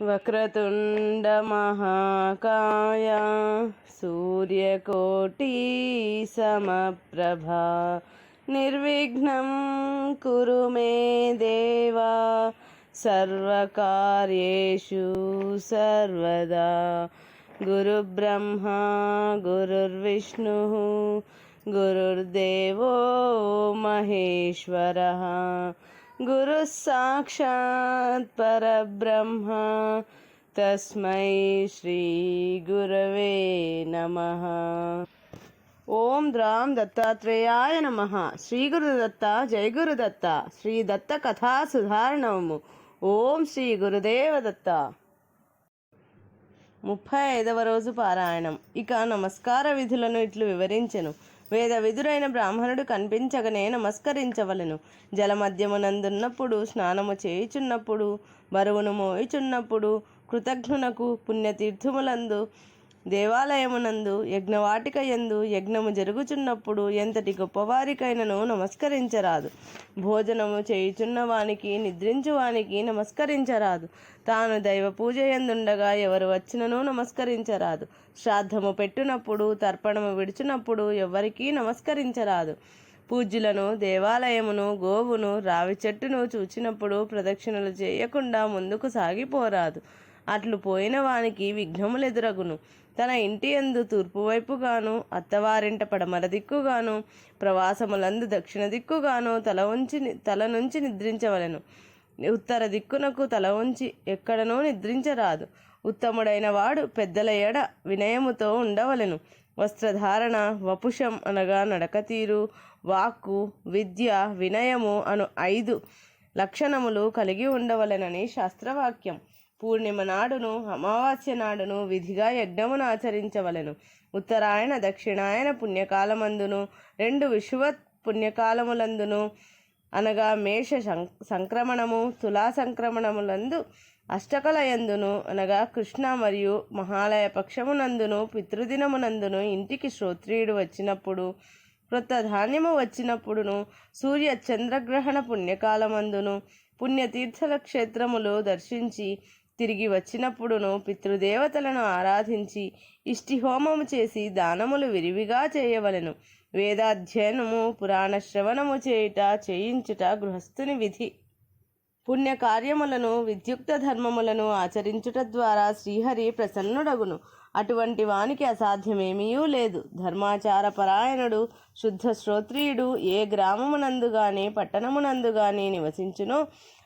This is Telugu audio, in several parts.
వక్రతుండ మహాకాయ సూర్యకోటి సమప్రభా నిర్విఘ్నం కురు మే దేవా సర్వకార్యేషు సర్వదా. గురుబ్రహ్మా గురుర్విష్ణుః గురుర్దేవో మహేశ్వరః గురుః సాక్షాత్ పరబ్రహ్మ తస్మై శ్రీ గురవే నమః. ఓం ద్రాం దత్తాత్రేయాయ నమః. శ్రీ గురుదత్త జయ గురుదత్త. శ్రీ దత్త కథా సుధారణము. ఓం శ్రీ గురుదేవ దత్త. 35వ రోజు పారాయణం. ఇక నమస్కార విధులను ఇట్లు వివరించెను. వేద విధురైన బ్రాహ్మణుడు కనిపించగనే నమస్కరించవలెను. జలమధ్యమునందున్నప్పుడు, స్నానము చేయుచున్నప్పుడు, బరువును మోయుచున్నప్పుడు, కృతజ్ఞునకు, పుణ్యతీర్థములందు, దేవాలయమునందు, యజ్ఞవాటిక యందు, యజ్ఞము జరుగుచున్నప్పుడు ఎంతటి గొప్పవారికైనను నమస్కరించరాదు. భోజనము చేయుచున్నవానికి, నిద్రించువానికి నమస్కరించరాదు. తాను దైవ పూజ యందుండగా ఎవరు వచ్చినను నమస్కరించరాదు. శ్రాద్ధము పెట్టునప్పుడు, తర్పణము విడుచునప్పుడు ఎవ్వరికీ నమస్కరించరాదు. పూజ్యులను, దేవాలయమును, గోవును, రావి చెట్టును చూచినప్పుడు ప్రదక్షిణలు చేయకుండా ముందుకు సాగిపోరాదు. అట్లు పోయిన వానికి విఘ్నములెదురగును. తన ఇంటి యందు తూర్పు వైపుగాను, అత్తవారింట పడమర దిక్కుగాను, ప్రవాసములందు దక్షిణ దిక్కుగాను తల నుంచి నిద్రించవలెను. ఉత్తర దిక్కునకు తల ఉంచి ఎక్కడనూ నిద్రించరాదు. ఉత్తముడైన వాడు పెద్దల ఎడ వినయముతో ఉండవలెను. వస్త్రధారణ, వపుషం అనగా నడకతీరు, వాక్కు, విద్య, వినయము అను 5 లక్షణములు కలిగి ఉండవలెనని శాస్త్రవాక్యం. పూర్ణిమ నాడును, అమావాస్య నాడును విధిగా యజ్ఞమును ఆచరించవలెను. ఉత్తరాయణ, దక్షిణాయన పుణ్యకాలమందును, 2 విషువత్ పుణ్యకాలములందును అనగా మేష సంక్రమణము, తులా సంక్రమణములందు, అష్టకలయందును అనగా కృష్ణ మరియు మహాలయ పక్షమునందును, పితృదినమునందును, ఇంటికి శ్రోత్రియుడు వచ్చినప్పుడు, క్రొత్త ధాన్యము వచ్చినప్పుడును, సూర్య చంద్రగ్రహణ పుణ్యకాలమందును, పుణ్యతీర్థల క్షేత్రములు దర్శించి తిరిగి వచ్చినప్పుడును, పితృదేవతలను ఆరాధించి ఇష్టిహోమము చేసి దానములు విరివిగా చేయవలెను. వేదాధ్యయనము, పురాణ శ్రవణము చేయించుట గృహస్థుని విధి. పుణ్యకార్యములను, విద్యుక్త ధర్మములను ఆచరించుట ద్వారా శ్రీహరి ప్రసన్నుడగును. అటువంటి వానికి అసాధ్యమేమీయూ లేదు. ధర్మాచార పరాయణుడు, శుద్ధ శ్రోత్రియుడు ఏ గ్రామమునందు గాని పట్టణమునందు గాని నివసించునో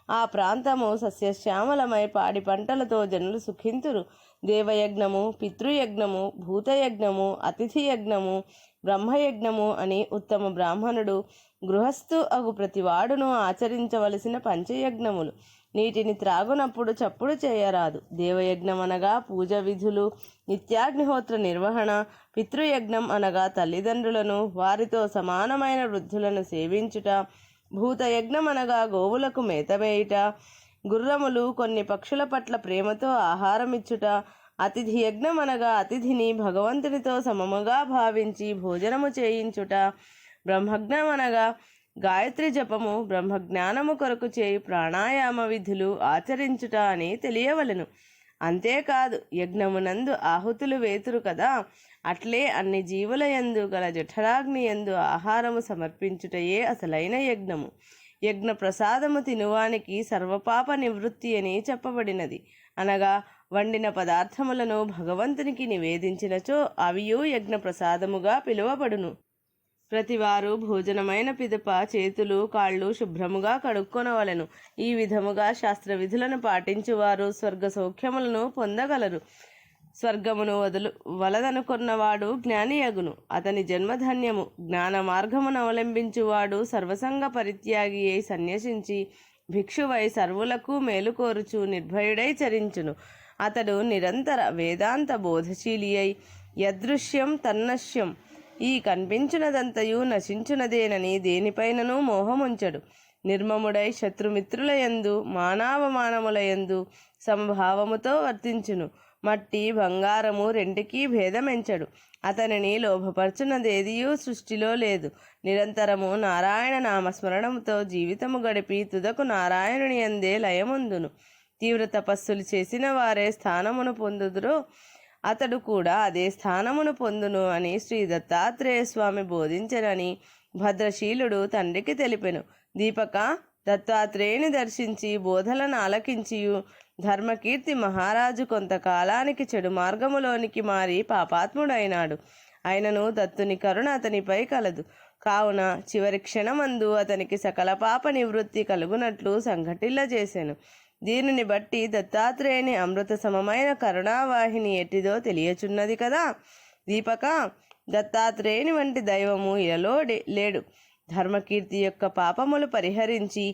ఆ ప్రాంతము సస్యశ్యామలమై పాడి పంటలతో జనులు సుఖింతురు. దేవయజ్ఞము, పితృయజ్ఞము, భూతయజ్ఞము, అతిథి యజ్ఞము, బ్రహ్మయజ్ఞము అని ఉత్తమ బ్రాహ్మణుడు, గృహస్థు అగు ప్రతివాడును ఆచరించవలసిన పంచయజ్ఞములు. నీటిని త్రాగునప్పుడు చప్పుడు చేయరాదు. దేవయజ్ఞం అనగా పూజ విధులు, నిత్యాగ్నిహోత్ర నిర్వహణ. పితృయజ్ఞం అనగా తల్లిదండ్రులను, వారితో సమానమైన వృద్ధులను సేవించుట. భూతయజ్ఞం అనగా గోవులకు మేతవేయుట, గుర్రములు, కొన్ని పక్షుల పట్ల ప్రేమతో ఆహారమిచ్చుట. అతిథి యజ్ఞం అనగా అతిథిని భగవంతునితో సమముగా భావించి భోజనము చేయించుట. బ్రహ్మజ్ఞం అనగా గాయత్రి జపము, బ్రహ్మజ్ఞానము కొరకు చేయు ప్రాణాయామ విధులు ఆచరించుట అని తెలియవలెను. అంతేకాదు, యజ్ఞమునందు ఆహుతులు వేతురు కదా, అట్లే అన్ని జీవుల యందు గల జఠరాగ్ని యందు ఆహారము సమర్పించుటయే అసలైన యజ్ఞము. యజ్ఞ ప్రసాదము తినువానికి సర్వపాప నివృత్తి అని చెప్పబడినది. అనగా వండిన పదార్థములను భగవంతునికి నివేదించినచో అవియు యజ్ఞ ప్రసాదముగా పిలువబడును. ప్రతివారు భోజనమైన పిదప చేతులు కాళ్ళు శుభ్రముగా కడుక్కొనవలెను. ఈ విధముగా శాస్త్ర విధులను పాటించువారు స్వర్గ సౌఖ్యములను పొందగలరు. స్వర్గమును వలదనుకొన్నవాడు జ్ఞానియగును. అతని జన్మధన్యము. జ్ఞాన మార్గమును అవలంబించువాడు సర్వసంగ పరిత్యాగి అయి సన్యసించి భిక్షువై సర్వులకు మేలుకోరుచు నిర్భయుడై చరించును. అతడు నిరంతర వేదాంత బోధశీలి అయి యదృశ్యం తన్నశ్యం, ఈ కనిపించునదంతయు నశించునదేనని దేనిపైనను మోహముంచడు. నిర్మముడై శత్రుమిత్రుల యందు, మానావమానముల యందు సమభావముతో వర్తించును. మట్టి బంగారము రెంటికీ భేదమెంచడు. అతనిని లోభపరచునదేదియూ సృష్టిలో లేదు. నిరంతరము నారాయణ నామస్మరణముతో జీవితము గడిపి తుదకు నారాయణుని యందే లయముందును. తీవ్ర తపస్సులు చేసిన వారే స్థానమును పొందుదురో అతడు కూడా అదే స్థానమును పొందును అని శ్రీ దత్తాత్రేయ స్వామి బోధించనని భద్రశీలుడు తండ్రికి తెలిపెను. దీపక, దత్తాత్రేయుని దర్శించి బోధలను ఆలకించియు ధర్మకీర్తి మహారాజు కొంతకాలానికి చెడు మార్గములోనికి మారి పాపాత్ముడైనాడు. అయినను దత్తుని కరుణ అతనిపై కలదు. కావున చివరి క్షణమందు అతనికి సకల పాప నివృత్తి కలుగునట్లు సంఘటిల్లజేసెను. దీనిని బట్టి దత్తాత్రేయుని అమృత సమమైన కరుణావాహిని ఎట్టిదో తెలియచున్నది కదా. దీపక, దత్తాత్రేయుని వంటి దైవము ఇలలో లేడు. ధర్మకీర్తి యొక్క పాపములు పరిహరించి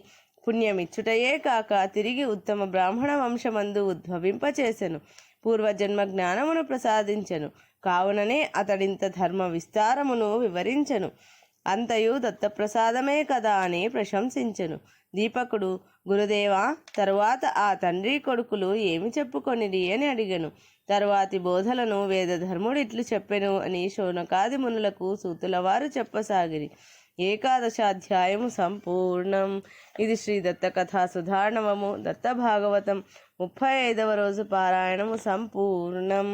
పుణ్యమిచ్చుటయే కాక తిరిగి ఉత్తమ బ్రాహ్మణ వంశమందు ఉద్భవింపచేసెను. పూర్వజన్మ జ్ఞానమును ప్రసాదించెను. కావుననే అతడింత ధర్మ విస్తారమును వివరించెను. అంతయు దత్తప్రసాదమే కదా అని ప్రశంసించెను. దీపకుడు, గురుదేవా, తరువాత ఆ తండ్రి కొడుకులు ఏమి చెప్పుకొనిరి అని అడిగెను. తరువాతి బోధలను వేదధర్ముడు ఇట్లు చెప్పెను అని శౌనకాది మునులకు సూతుల వారు చెప్పసాగిరి. 11వ సంపూర్ణం. ఇది శ్రీ దత్త కథా సుధార్ణవము దత్త భాగవతం 35వ రోజు పారాయణము సంపూర్ణం.